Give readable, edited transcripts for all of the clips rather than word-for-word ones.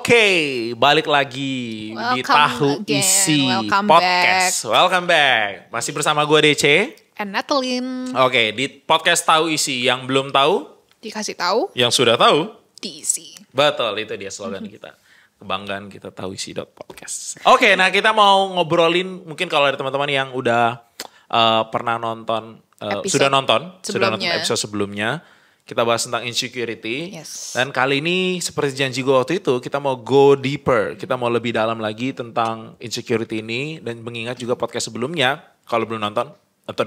Oke, balik lagi di Tahu again. Isi Welcome Podcast. Welcome back. Masih bersama gue DC. And Natalie Oke, di podcast Tahu Isi yang belum tahu, dikasih tahu yang sudah tahu. diisi. Betul, itu dia slogan kita. Kebanggaan kita Tahu Isi podcast. Oke, nah kita mau ngobrolin mungkin kalau ada teman-teman yang udah pernah nonton, sudah nonton episode sebelumnya. Kita bahas tentang insecurity. Yes. Dan kali ini seperti janji gue waktu itu, kita mau go deeper. Kita mau lebih dalam lagi tentang insecurity ini. Dan mengingat juga podcast sebelumnya, kalau belum nonton atau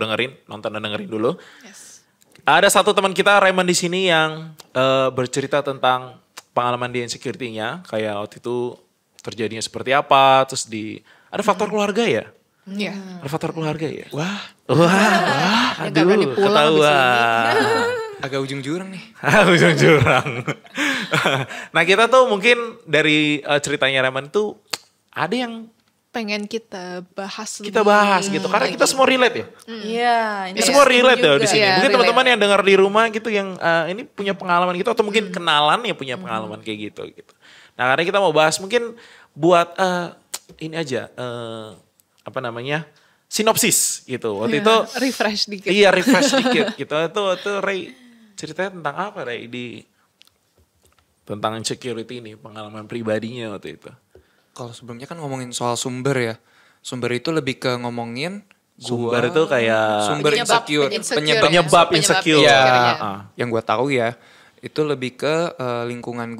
nonton dan dengerin dulu. Yes. Ada satu teman kita, Raymond di sini yang bercerita tentang pengalaman dia insecurity-nya. Kayak waktu itu terjadinya seperti apa, terus ada faktor keluarga ya? Iya. Ada faktor keluarga ya? Wah, Nggak berani pulang habis ini. agak ujung jurang nih. Ujung jurang. Nah kita tuh mungkin dari ceritanya Raymond tuh ada yang Pengen kita bahas kita bahas gitu. Karena kita semua relate ya. Iya, Ya, semua relate ya di sini. Iya, Mungkin relate. teman-teman yang dengar di rumah gitu yang ini punya pengalaman gitu atau mungkin kenalan ya punya pengalaman kayak gitu. Nah karena kita mau bahas mungkin buat ini aja apa namanya sinopsis gitu. Waktu itu refresh dikit. iya refresh dikit gitu. Itu Ray ceritanya tentang apa Ray tentang insecurity ini pengalaman pribadinya waktu itu. Kalau sebelumnya kan ngomongin soal sumber ya. Sumber itu lebih ke ngomongin Sumber itu kayak sumber insecure, penyebab insecure. Ya, yang gue tahu ya, itu lebih ke lingkungan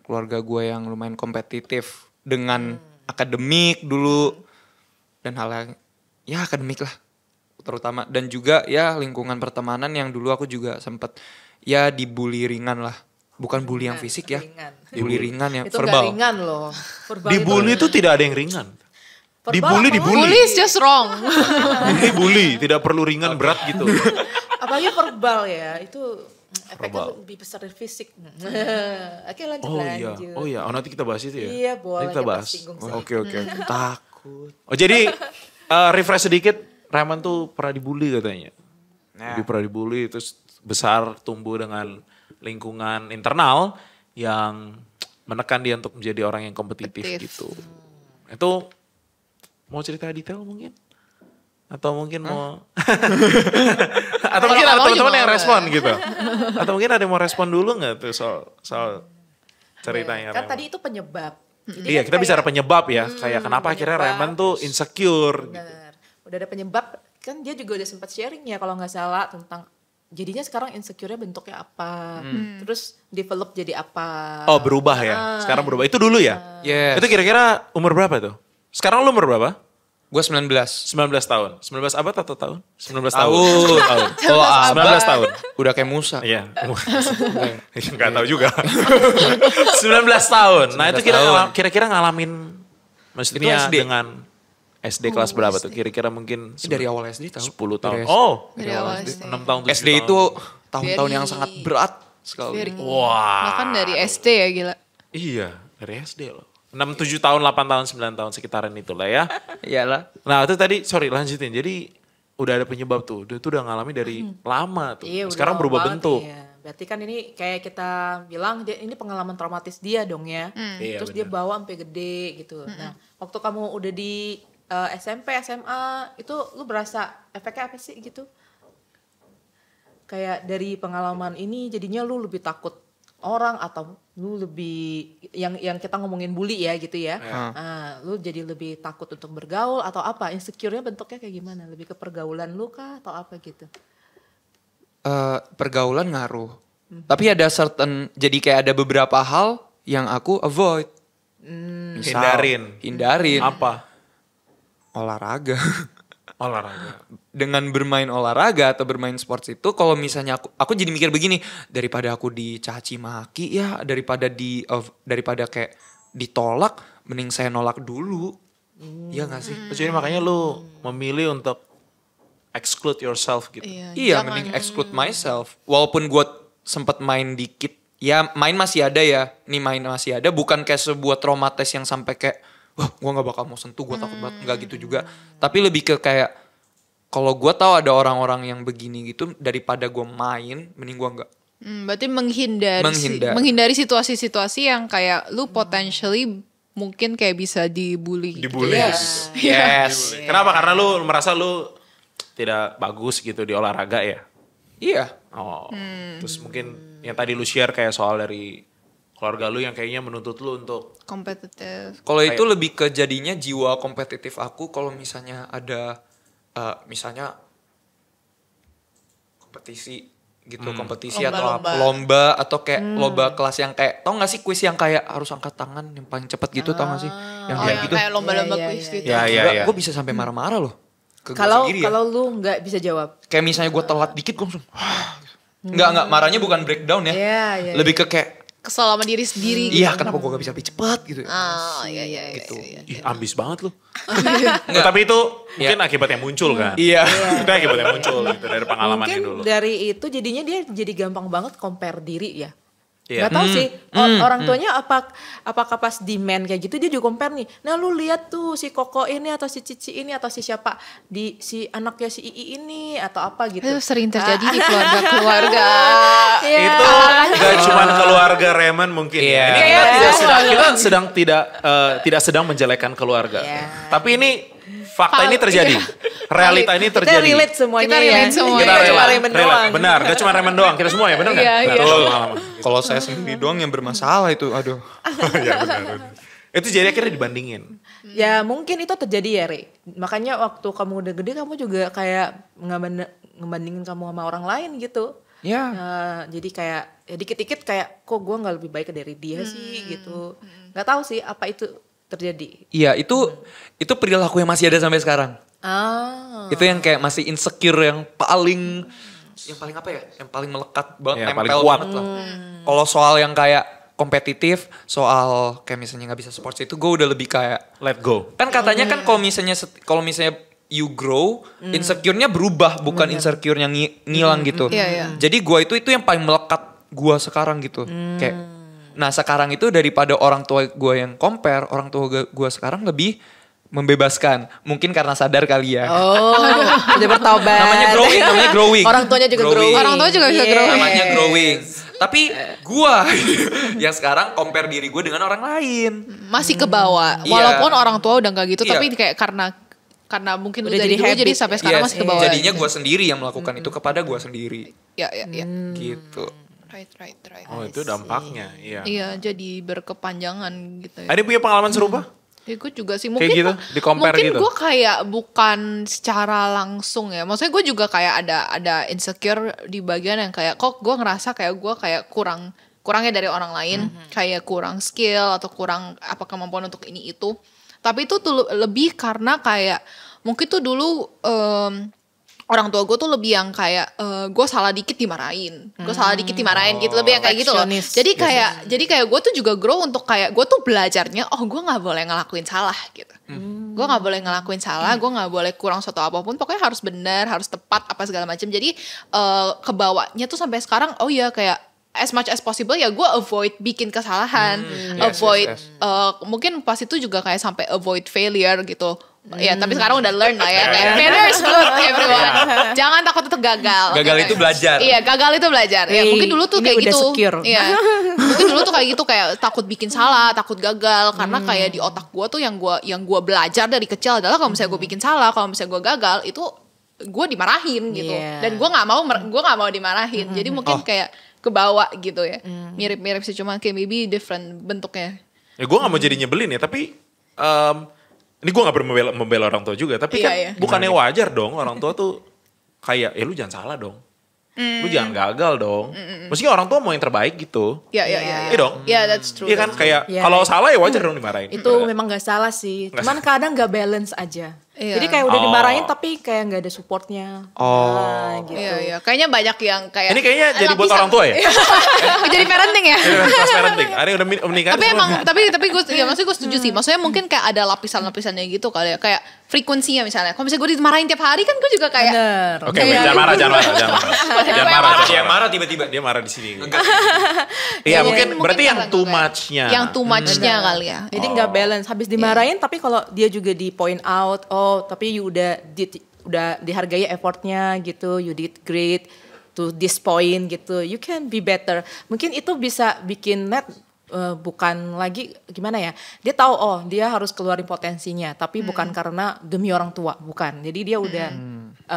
keluarga gue yang lumayan kompetitif dengan akademik dulu dan hal ya akademik lah terutama, dan juga ya lingkungan pertemanan yang dulu aku juga sempet ya dibully ringan lah, bukan bully yang fisik ya, bully ringan yang itu verbal. gak ringan loh. Verbal Dibully itu tidak ada yang ringan. Dibully. Bully is just wrong. Bully, tidak perlu ringan berat gitu. Apalagi verbal ya, itu efeknya Verbal. lebih besar dari fisik. Oke lanjut. Oh iya, nanti kita bahas itu ya. Iya, boleh, Nanti kita kita bahas. singgung Oke. Takut. Oh jadi refresh sedikit, Raymond tuh pernah dibully katanya. Nah. Jadi pernah dibully terus besar tumbuh dengan lingkungan internal yang menekan dia untuk menjadi orang yang kompetitif gitu. Itu mau cerita detail mungkin? Atau mungkin mau atau mungkin ada teman-teman yang respon gitu. Atau mungkin ada yang mau respon dulu nggak tuh soal ceritanya Kan Raymond? tadi itu penyebab. Jadi Iya, kan kita kayak- bicara penyebab ya. Kayak kenapa akhirnya penyebab, Raymond tuh terus- insecure gitu. Benar. Udah ada penyebab, kan dia juga udah sempat sharing ya kalau nggak salah tentang jadinya sekarang insecure-nya bentuknya apa, terus develop jadi apa. Oh, berubah ya. Sekarang berubah. Itu dulu ya? Yes. Itu kira-kira umur berapa tuh? Sekarang lu umur berapa? Gue 19. 19 tahun. 19 abad atau tahun? 19 tahun. Tahun. tahun. Kalau 19 tahun. Udah kayak Musa. Iya. Enggak tahu juga. 19 tahun. Nah, itu 19 tahun. kira-kira ngalamin maksudnya Itu SD. dengan SD kelas berapa tuh? Kira-kira mungkin Ini dari awal SD tahu. 10 tahun. Dari SD. Oh, Dari awal SD. 6 tahun 7 SD itu tahun-tahun yang Very- sangat berat sekali. Wah. Bahkan dari SD ya gila. Iya, dari SD loh. 6, 7 tahun, 8 tahun, 9 tahun sekitaran itulah ya. Iyalah. Nah itu tadi, sorry lanjutin. Jadi udah ada penyebab tuh. Dia tuh udah ngalamin dari lama tuh. Iya, udah Sekarang lama berubah banget, bentuk. Iya. Berarti kan ini kayak kita bilang ini pengalaman traumatis dia dong ya. Iya, Terus dia bawa sampai gede gitu. Nah, waktu kamu udah di SMP, SMA, itu lu berasa efeknya apa sih gitu? Kayak dari pengalaman ini jadinya lu lebih takut orang atau lu lebih yang kita ngomongin bully ya gitu ya. Nah, lu jadi lebih takut untuk bergaul atau apa? Insecure-nya bentuknya kayak gimana? Lebih ke pergaulan lu kah atau apa gitu? Pergaulan ngaruh. Tapi ada jadi kayak ada beberapa hal yang aku avoid. Misal, hindarin. Apa? Olahraga. Olahraga. Dengan bermain olahraga atau bermain sports itu, kalau misalnya aku jadi mikir begini, daripada aku dicaci maki ya, daripada kayak ditolak, mending saya nolak dulu. Iya gak sih? Jadi makanya lu memilih untuk exclude yourself gitu. Iya, mending exclude myself. Walaupun gue sempet main dikit, ya main masih ada ya. Nih main masih ada, bukan kayak sebuah traumatis yang sampai kayak, wah gue gak bakal mau sentuh, gue takut banget. Gak gitu juga. Tapi lebih ke kayak, kalau gue tahu ada orang-orang yang begini gitu, daripada gue main, mending gue gak. Berarti menghindari situasi-situasi yang kayak lu potentially mungkin kayak bisa dibully. Dibully. Yes. Gitu. Yes. Kenapa? Karena lu merasa lu tidak bagus gitu di olahraga ya? Iya. Oh. Terus mungkin yang tadi lu share kayak soal dari keluarga lu yang kayaknya menuntut lu untuk Kompetitif. Kalau itu lebih ke jadinya jiwa kompetitif aku kalau misalnya ada misalnya kompetisi gitu, kompetisi atau lomba atau kayak lomba kelas yang kayak tau gak sih kuis yang kayak harus angkat tangan yang paling cepat gitu, tau gak sih yang kayak gitu. Kayak lomba-lomba Iya, kuis iya, gitu. Ya. Gue bisa sampai marah-marah loh ke gua Kalau sendiri ya. kalau lu nggak bisa jawab. Kayak misalnya gue telat dikit gue langsung nggak marahnya bukan breakdown ya. Iya. Lebih ke kayak Kesel sama diri sendiri. iya kenapa gue gak bisa lebih cepat gitu. Iya. Gitu. ih, ambis banget lu. Tapi itu mungkin akibat yang muncul kan? Iya. Itu akibat yang muncul gitu dari pengalaman Mungkin dulu. dari itu jadinya dia jadi gampang banget compare diri ya. Iya. Gak tahu sih orang tuanya apakah pas demand kayak gitu dia juga compare nih. Nah lu lihat tuh si Koko ini atau si Cici ini atau si siapa si anaknya si Ii ini atau apa gitu. Itu sering terjadi di keluarga-keluarga. Itu gak cuma keluarga Raymond mungkin ya. Ini kita tidak sedang menjelekkan keluarga. Tapi ini fakta ini terjadi. Realita ini Kita terjadi. relate semuanya. Kita relate semuanya. Kita Gak cuma relate. Raymond doang. Benar, gak cuma Raymond doang. Kita semua ya, benar nggak? Iya. Betul. Pengalaman. Kalau saya sendiri doang yang bermasalah itu, aduh. Iya benar. Itu jadi akhirnya dibandingin. Ya mungkin itu terjadi ya Re. Makanya waktu kamu udah gede kamu juga kayak ngebandingin kamu sama orang lain gitu. Ya. Jadi kayak ya dikit-dikit kayak kok gue nggak lebih baik dari dia sih gitu. Nggak tahu sih apa itu terjadi. Iya itu perilaku yang masih ada sampai sekarang. Itu yang kayak masih insecure yang paling apa ya? Yang paling melekat banget, Ya, nempel paling kuat. banget lah. Kalau soal yang kayak kompetitif, soal kayak misalnya nggak bisa sports itu gue udah lebih kayak Let go. kan katanya kan kalau misalnya you grow, insecure-nya berubah, bukan insecure-nya ngilang gitu. Iya. Jadi gue itu yang paling melekat gue sekarang gitu. Kayak, nah sekarang itu daripada orang tua gue yang compare, orang tua gue sekarang lebih membebaskan. Mungkin karena sadar kali ya. Udah bertobat. Namanya growing. Orang tuanya juga growing. Orang tua juga bisa Yes. growing. Namanya growing. Tapi gue yang sekarang compare diri gue dengan orang lain. Masih ke bawah. Iya. Walaupun orang tua udah nggak gitu, Iya. tapi kayak karena mungkin Udah udah jadi jadi dulu habit. jadi sampai sekarang Yes. masih ke bawah. Jadinya gue sendiri yang melakukan itu kepada gue sendiri. Iya. Gitu. Right. Oh itu dampaknya. Iya. Iya, jadi berkepanjangan gitu ya. Ada punya pengalaman serupa? Ya gue juga sih Kayak gitu, di-compare mungkin gitu. gue kayak bukan secara langsung ya. Maksudnya gue juga kayak ada insecure di bagian yang kayak kok gue ngerasa kayak gue kayak kurangnya dari orang lain, kayak kurang skill atau kurang apa kemampuan untuk ini itu. Tapi itu tuh lebih karena kayak mungkin tuh dulu orang tua gue tuh lebih yang kayak gue salah dikit dimarahin, gue salah dikit dimarahin gitu, lebih yang kayak gitu loh. Perfectionist. Jadi kayak gue tuh juga grow untuk kayak gue tuh belajarnya gue nggak boleh ngelakuin salah gitu. Gue nggak boleh ngelakuin salah, gue nggak boleh kurang suatu apapun, pokoknya harus benar, harus tepat apa segala macam. Jadi kebawanya tuh sampai sekarang kayak as much as possible ya gue avoid bikin kesalahan, Yes. mungkin pas itu juga kayak sampai avoid failure gitu. Ya tapi sekarang udah learn lah ya, kayak failure is good everyone. Jangan takut untuk gagal. Gagal Oke. itu belajar. Iya, gagal itu belajar. Ya mungkin dulu tuh Ini kayak udah gitu. secure. Iya. Mungkin dulu tuh kayak gitu, kayak takut bikin salah, takut gagal, karena kayak di otak gue tuh yang gue belajar dari kecil adalah kalau misalnya gue bikin salah, kalau misalnya gue gagal itu gue dimarahin gitu. Iya. Dan gue nggak mau dimarahin. Jadi mungkin kayak kebawa gitu ya. Mirip-mirip sih, cuma kayak maybe different bentuknya. Ya gue gak mau jadi nyebelin ya, tapi ini gue gak membela orang tua juga. Tapi Iya, kan iya. bukannya wajar dong orang tua tuh kayak, ya lu jangan salah dong. Lu jangan gagal dong. Maksudnya orang tua mau yang terbaik gitu. Iya. Iya dong. Iya, that's true. Iya kan kayak Iya. kalau salah ya wajar dong dimarahin. Itu memang gak salah sih. Cuman kadang gak balance aja. Iya. Jadi kayak udah dimarahin tapi kayak gak ada supportnya. Gitu. Iya. Kayaknya banyak yang kayak Ini kayaknya jadi buat orang tua ya? Jadi parenting ya. Pas parenting. Ada yang udah menikah. Tapi semua. emang tapi gue ya maksudnya gue setuju sih. Maksudnya mungkin kayak ada lapisan-lapisannya gitu kali ya. Kayak frekuensinya misalnya. Kalau misalnya gue dimarahin tiap hari kan gue juga kayak Bener. Oke, jangan marah. Jangan marah. Dia marah tiba-tiba. Dia marah di sini. Iya, mungkin berarti yang karena too gue- much-nya. Yang too much-nya kali ya. Jadi nggak balance. Habis dimarahin tapi kalau dia juga di point out, tapi you udah dihargai effortnya gitu, you did great. to this point gitu, you can be better. Mungkin itu bisa bikin Nat bukan lagi gimana ya, dia tahu oh dia harus keluarin potensinya, tapi bukan karena demi orang tua, bukan. Jadi dia udah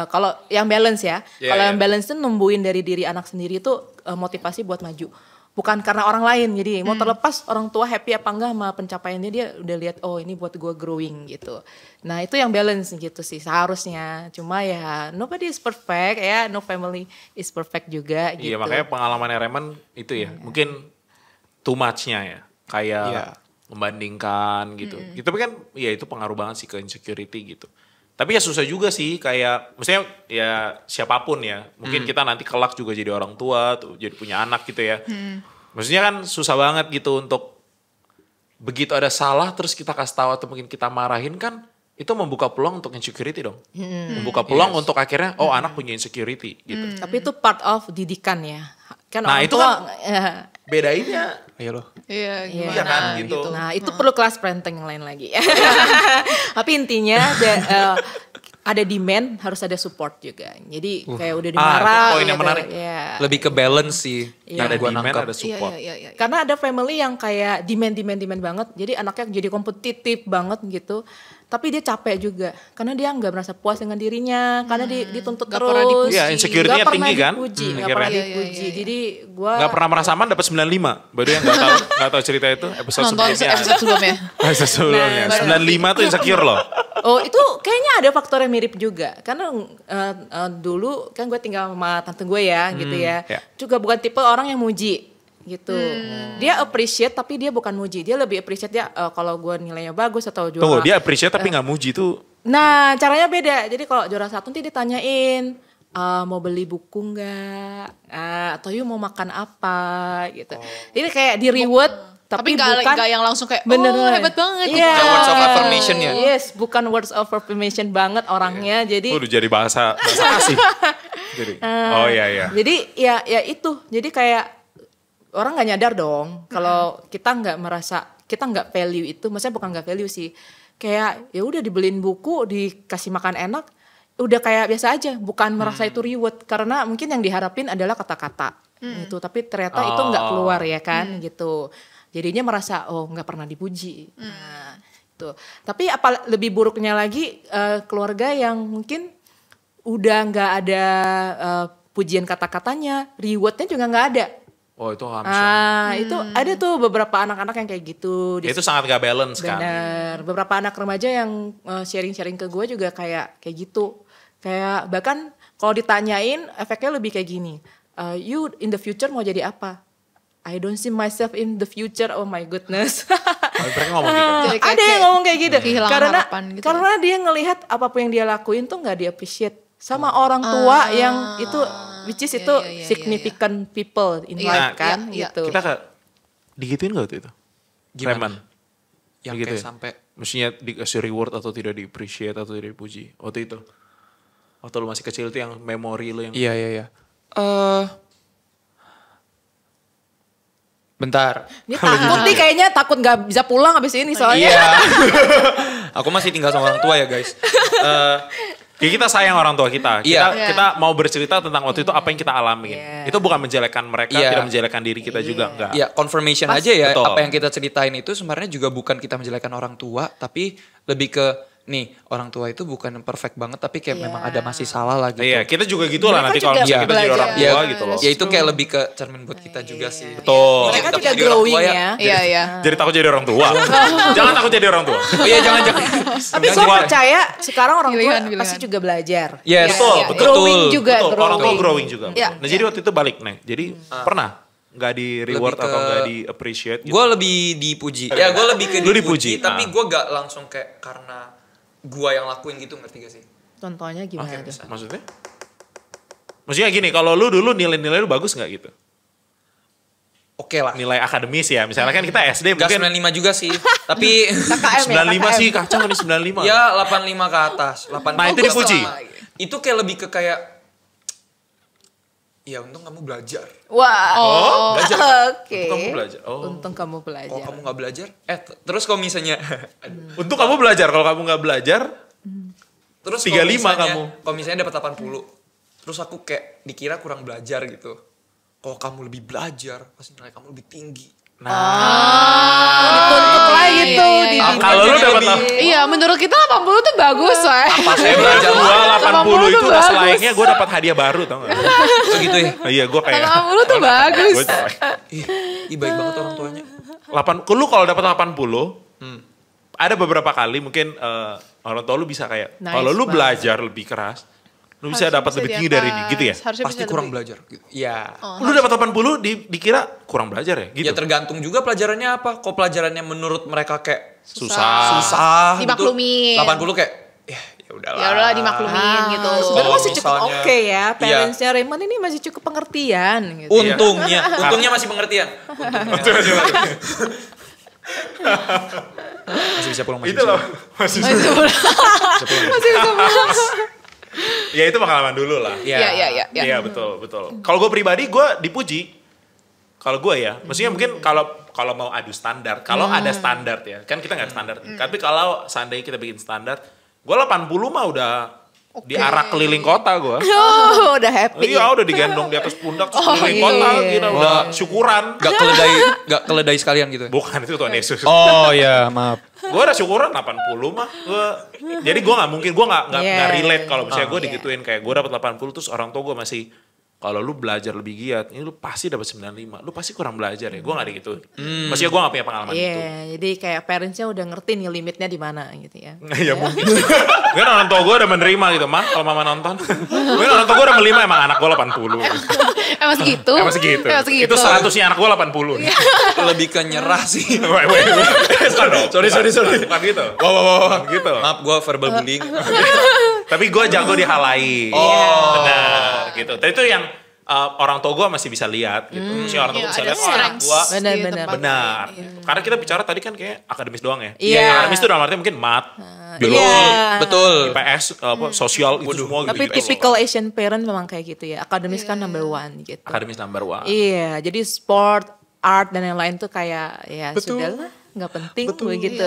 kalau yang balance ya, kalau yang balance itu numbuhin dari diri anak sendiri itu motivasi buat maju, bukan karena orang lain. Jadi mau terlepas orang tua happy apa enggak sama pencapaiannya, dia udah lihat oh ini buat gue growing gitu. Nah itu yang balance gitu sih seharusnya. Cuma ya nobody is perfect ya, no family is perfect juga gitu. Iya makanya pengalaman Raymond itu ya mungkin too much-nya ya, kayak membandingkan gitu. Tapi kan ya itu pengaruh banget sih ke insecurity gitu. Tapi ya susah juga sih, kayak maksudnya ya siapapun ya, mungkin kita nanti kelak juga jadi orang tua tuh, jadi punya anak gitu ya. Maksudnya kan susah banget gitu untuk begitu ada salah terus kita kasih tahu atau mungkin kita marahin, kan itu membuka peluang untuk insecurity dong. Membuka peluang untuk akhirnya oh anak punya insecurity gitu. Tapi itu part of didikan ya. Kan Nah orang itu tua, kan bedainnya. Iya loh. Iya, Iya gimana kan, gitu. Nah itu perlu kelas parenting yang lain lagi. Tapi intinya ada demand, harus ada support juga. Jadi kayak udah dimarah. Itu poin yang menarik. Ya. Lebih ke balance sih. Iya. Ada Gua demand, nangkep. ada support. Iya. Karena ada family yang kayak demand banget. Jadi anaknya jadi kompetitif banget gitu. Tapi dia capek juga. Karena dia nggak merasa puas dengan dirinya. Karena dituntut Nggak terus. pernah dipuji. Iya, insecurity-nya Nggak pernah tinggi kan? dipuji, nggak Akhirnya. pernah Iya, dipuji. iya. Jadi gue Gak pernah merasa aman dapat 95. Baru yang gak tahu cerita itu episode Nonton sebelumnya. episode sebelumnya. Episode sebelumnya. Nah, 95 tuh insecure loh. Oh itu kayaknya ada faktor yang mirip juga. Karena dulu kan gue tinggal sama tante gue ya gitu ya. ya. Juga bukan tipe orang yang muji gitu. Dia appreciate tapi dia bukan muji. Dia lebih appreciate dia kalau gue nilainya bagus atau juara. Tunggu, dia appreciate tapi gak muji tuh. Nah caranya beda. Jadi kalau juara 1 nanti ditanyain mau beli buku nggak? Atau you mau makan apa gitu. Jadi kayak di reward. Tapi bukan nggak yang langsung kayak hebat banget. Iya. Bukan words of affirmation ya? Yes, bukan words of affirmation banget orangnya. Jadi Udah jadi bahasa kasih. Jadi, oh iya. Jadi ya itu. Jadi kayak orang nggak nyadar dong kalau kita nggak merasa, kita nggak value itu. Maksudnya bukan nggak value sih. Kayak ya udah dibeliin buku, dikasih makan enak, udah kayak biasa aja. Bukan merasa itu reward karena mungkin yang diharapin adalah kata-kata gitu. Tapi ternyata itu nggak keluar ya kan gitu. Jadinya merasa oh nggak pernah dipuji. Nah, tuh. Tapi lebih buruknya lagi keluarga yang mungkin udah nggak ada pujian kata-katanya, rewardnya juga nggak ada. Oh itu hamster. Itu ada tuh beberapa anak-anak yang kayak gitu. Itu sangat gak balance kan. Bener. Beberapa anak remaja yang sharing-sharing ke gue juga kayak gitu. Kayak bahkan kalau ditanyain efeknya lebih kayak gini. You in the future mau jadi apa? I don't see myself in the future. Oh my goodness. Mereka ngomong gitu. Jadi kayak- Ada yang ngomong kayak gitu. kehilangan harapan gitu. Karena dia ngelihat apapun yang dia lakuin tuh nggak di-appreciate sama orang tua yang itu, which is itu iya, significant people in Iya, life kan iya. gitu. Kita digituin gak waktu itu? Gimana? Raymond? Yang Gitu kayak ya? sampai Mestinya dikasih reward atau tidak di-appreciate atau tidak dipuji. Waktu itu. Waktu lu masih kecil itu yang memori lu yang... Iya. Bentar. Dia takut nih kayaknya, takut nggak bisa pulang abis ini soalnya. Iya. Aku masih tinggal sama orang tua ya guys. Ya kita sayang orang tua kita. Iya. Kita mau bercerita tentang waktu itu apa yang kita alami. Itu bukan menjelekkan mereka, Iya. tidak menjelekkan diri kita juga. Enggak. Ya confirmation aja ya. Betul. Apa yang kita ceritain itu sebenarnya juga bukan kita menjelekan orang tua. Tapi lebih ke nih orang tua itu bukan perfect banget. Tapi kayak memang ada masih salah lah gitu. Iya, kita juga gitu lah Mereka nanti kalau juga misalnya kita jadi belajar. orang tua Ya, gitu loh. ya itu kayak lebih ke cermin buat kita juga sih. Betul. Mereka Kita juga jadi orang growing tua ya. Iya. Jadi takut jadi orang tua. Jangan takut jadi orang tua. Oh iya jangan. Tapi gue percaya sekarang orang tua Pilihan. pasti juga belajar. Yes. Betul, Iya, betul. Growing juga, Betul, orang tua growing. growing juga. Iya. Nah jadi waktu itu balik nih. Jadi pernah nggak di reward Lebih ke- atau nggak di appreciate gitu? Gue lebih dipuji. Ya gue lebih ke Lu dipuji. dipuji, Tapi ah. gue gak langsung kayak karena gue yang lakuin gitu, ngerti gak sih? Contohnya gimana Oke, tuh? maksudnya? Maksudnya gini, kalau lu dulu nilai-nilai lu bagus nggak gitu? Oke lah. Nilai akademis ya, misalnya kan kita SD Gak mungkin 95 juga sih. Tapi KKM 95 sih kacang nih 95. ya 85 ke atas. 85 Nah, itu dipuji. Itu kayak lebih ke kayak ya untung kamu belajar. Wah, belajar. oke. Untung kamu belajar. Oh. Untung kamu Kalau belajar. kamu gak belajar, terus kalau misalnya Untuk kamu belajar, kalau kamu nggak belajar, terus 35 kamu. Kalau misalnya dapat 80. terus aku kayak dikira kurang belajar gitu. Kalau kamu lebih belajar, pasti nilai kamu lebih tinggi. Dituntut lah gitu. iya. Kalau lu dapat Iya, menurut kita 80 tuh bagus, Wah. Pas saya belajar gua 80 itu udah bagus. selainnya gue dapat hadiah baru tau gak? Oh gitu ya. Iya gue kayak 80 tuh bagus. Ih baik banget orang tuanya. Lu kalau dapat 80, ada beberapa kali mungkin orang tua lu bisa kayak Nice kalau lu banget. belajar lebih keras, lu bisa dapat lebih tinggi dari ini gitu ya. Pasti kurang belajar. Gitu. Ya. Lu dapat 80 dikira kurang belajar ya gitu. Ya tergantung juga pelajarannya apa. Kok pelajarannya menurut mereka kayak Susah. Dimaklumin. 80 kayak ya udahlah. Ya udahlah dimaklumin gitu. Sebenarnya Kalau masih cukup misalnya- oke ya. Iya. Parentsnya Raymond ini masih cukup pengertian gitu. Untungnya masih pengertian. Masih bisa pulang, masih Itu bisa. loh. Masih Ya itu pengalaman dulu lah. Iya. Iya betul. Kalau gue pribadi gue dipuji. Kalau gue ya, maksudnya mungkin kalau mau adu standar, kalau ada standar ya, kan kita nggak ada standar. Tapi kalau seandainya kita bikin standar, gue 80 mah udah diarak keliling kota gue. Oh, udah happy. Iya udah digendong di atas pundak terus keliling kota, gitu, udah syukuran. Gak keledai sekalian gitu. Bukan itu Tuhan Yesus. Oh ya maaf. Gue udah syukuran 80 mah. Jadi gue nggak mungkin, gue nggak Yeah. relate kalau misalnya gue digituin kayak gue dapat 80 terus orang tua gue masih kalau lu belajar lebih giat, ini lu pasti dapat 95. Lu pasti kurang belajar ya. Gue nggak digituin. Maksudnya gue nggak punya pengalaman Iya, itu. jadi kayak parentsnya udah ngerti nih limitnya di mana gitu ya. Ya mungkin. Mungkin orang tua gue udah menerima gitu, mah kalau mama nonton. Mungkin orang tua gue udah menerima emang anak gue 80. Emang segitu? Emang segitu. Emang segitu. Itu 100-nya anak gue 80. Lebih ke nyerah sih. Sorry. Bukan gitu. Wow. Gitu. Maaf gue verbal bullying. Tapi gue jago di hal lain. Benar, gitu. Tapi itu yang orang tua gue masih bisa lihat gitu. Maksudnya orang tua gue bisa Ada lihat, oh anak strengths gue di Benar. tempat. benar. Gitu. Karena kita bicara tadi kan kayak akademis doang ya. Iya. Akademis itu dalam artinya mungkin math, biologi, Iya. Betul. IPS, sosial itu semua gitu. Tapi typical Asian parent memang kayak gitu ya. Akademis kan number one gitu. Akademis number one. Iya, jadi sport, art dan yang lain tuh kayak ya sudahlah, nggak penting begitu.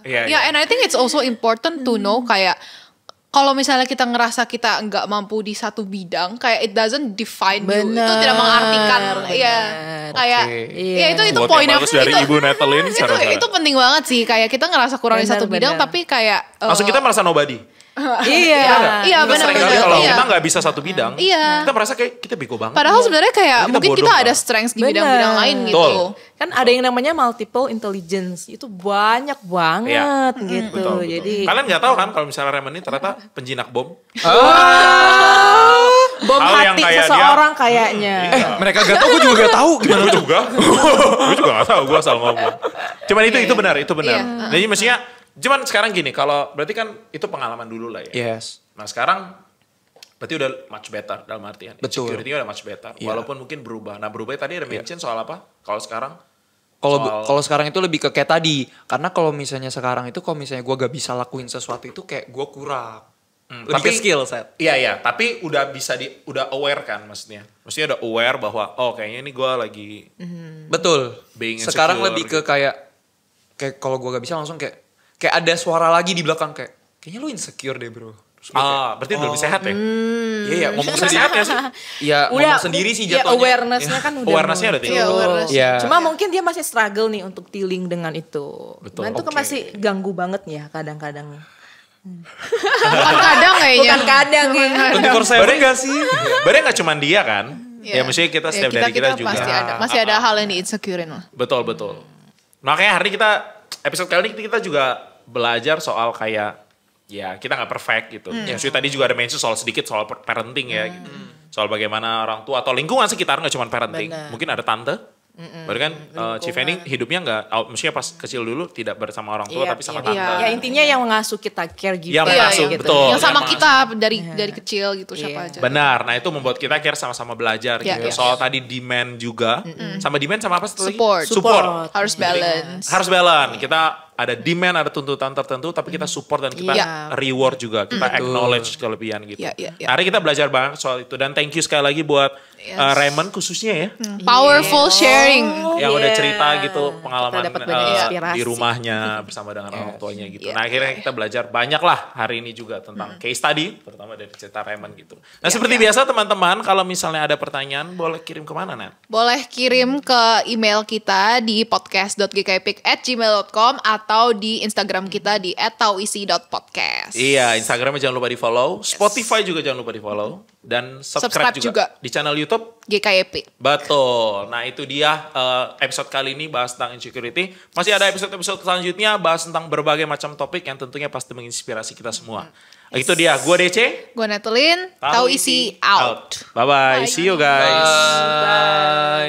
Iya. Ya, and I think it's also important to know kayak kalau misalnya kita ngerasa kita nggak mampu di satu bidang, kayak it doesn't define you. Itu Benar, tidak mengartikan, ya kayak, ya itu Buat poin yang yang bagus dari Ibu Natalie, itu penting banget sih. Kayak kita ngerasa kurang di satu bidang, Benar. tapi kayak Langsung kita merasa nobody. Iya. Iya, Kita benar, sering kali benar. kalau Iya. kita nggak bisa satu bidang, Iya. kita merasa kayak kita bego banget. Padahal sebenarnya kayak Kita mungkin bodoh kita ada banget. strengths di Benar. bidang-bidang lain gitu. Betul. Kan ada yang namanya multiple intelligence, itu banyak banget gitu. Betul. Jadi Kalian nggak tahu kan kalau misalnya Raymond ini ternyata penjinak bom. bom Hal yang hati kayak seseorang kayaknya. Mereka gak tahu, gue juga gak tahu. Gimana gue juga? Gue juga gak tahu, gue asal ngomong. Cuman itu benar. Iya. Jadi maksudnya, cuman sekarang gini, kalau berarti kan itu pengalaman dulu lah ya. Yes. Nah sekarang berarti udah much better dalam artian. Betul. Security-nya udah much better. Iya. Walaupun mungkin berubah. Nah berubah tadi ada mention soal apa? Kalau sekarang? Kalau sekarang itu lebih ke kayak tadi. Karena kalau misalnya sekarang itu, kalau misalnya gue gak bisa lakuin sesuatu itu kayak gue kurang. Lebih ke skill set. Iya, tapi udah bisa udah aware kan maksudnya. Maksudnya udah aware bahwa kayaknya ini gue lagi Betul. being Sekarang insecure lebih ke kayak kalau gue gak bisa langsung kayak ada suara lagi di belakang kayaknya lu insecure deh bro. Terus gua kayak, berarti udah lebih sehat ya? Iya, ngomong sendiri. Sehat ya sih? Iya, ngomong sendiri sih ya, jatuhnya. awareness-nya kan udah Awareness-nya udah tinggi. Iya, awareness. Iya. Cuma mungkin dia masih struggle nih untuk dealing dengan itu. Betul. Dan itu kan masih ganggu banget ya kadang-kadang. Bukan kadang kayaknya. Bukan kadang ya. 24/7 gak sih? Berarti gak cuma dia kan? Iya. Ya maksudnya kita Ya, setiap dari kita juga. pasti ada. Masih ada hal yang di-insecurein lah. Betul. Makanya hari ini episode kali ini kita juga belajar soal kayak ya kita nggak perfect gitu. Ya maksudnya tadi juga ada mention sedikit soal parenting ya gitu. Soal bagaimana orang tua atau lingkungan sekitar nggak cuma parenting. Benar. Mungkin ada tante. Berarti kan Cifeni hidupnya nggak, maksudnya pas kecil dulu tidak bersama orang tua Iya, tapi sama iya. tante. Ya intinya yang mengasuh kita caregiver. Yang mengasuh, gitu. betul. Yang sama Yang kita dari kecil gitu siapa Iya. aja. Benar, nah itu membuat kita akhirnya sama-sama belajar Iya, gitu. iya. Soal tadi demand juga, sama demand sama apa satu lagi? Support. Support. Harus balance. Harus balance. Kita ada demand, ada tuntutan tertentu, tapi kita support dan kita Iya. reward juga, kita acknowledge kelebihan gitu. Iya, iya, iya. Nah, hari kita belajar banget soal itu dan thank you sekali lagi buat Raymond khususnya ya, Powerful sharing. yang udah Iya. cerita gitu pengalaman Kita dapat banyak inspirasi. di rumahnya bersama dengan orang tuanya gitu. Nah akhirnya kita belajar banyak lah hari ini juga tentang case study, terutama dari cerita Raymond gitu. Nah seperti biasa teman-teman, kalau misalnya ada pertanyaan boleh kirim kemana Nat? Boleh kirim ke email kita di podcast.gkipik@gmail.com atau di Instagram kita di @tauisi.podcast. Iya, Instagramnya jangan lupa di follow, Spotify juga jangan lupa di follow, dan subscribe Subscribe juga juga. di channel YouTube. GKIP. Betul. Nah itu dia episode kali ini bahas tentang insecurity. Masih ada episode-episode selanjutnya bahas tentang berbagai macam topik yang tentunya pasti menginspirasi kita semua. Itu dia, gue DC. Gue Netulin, Tau Isi out. Bye-bye. See you guys. Bye.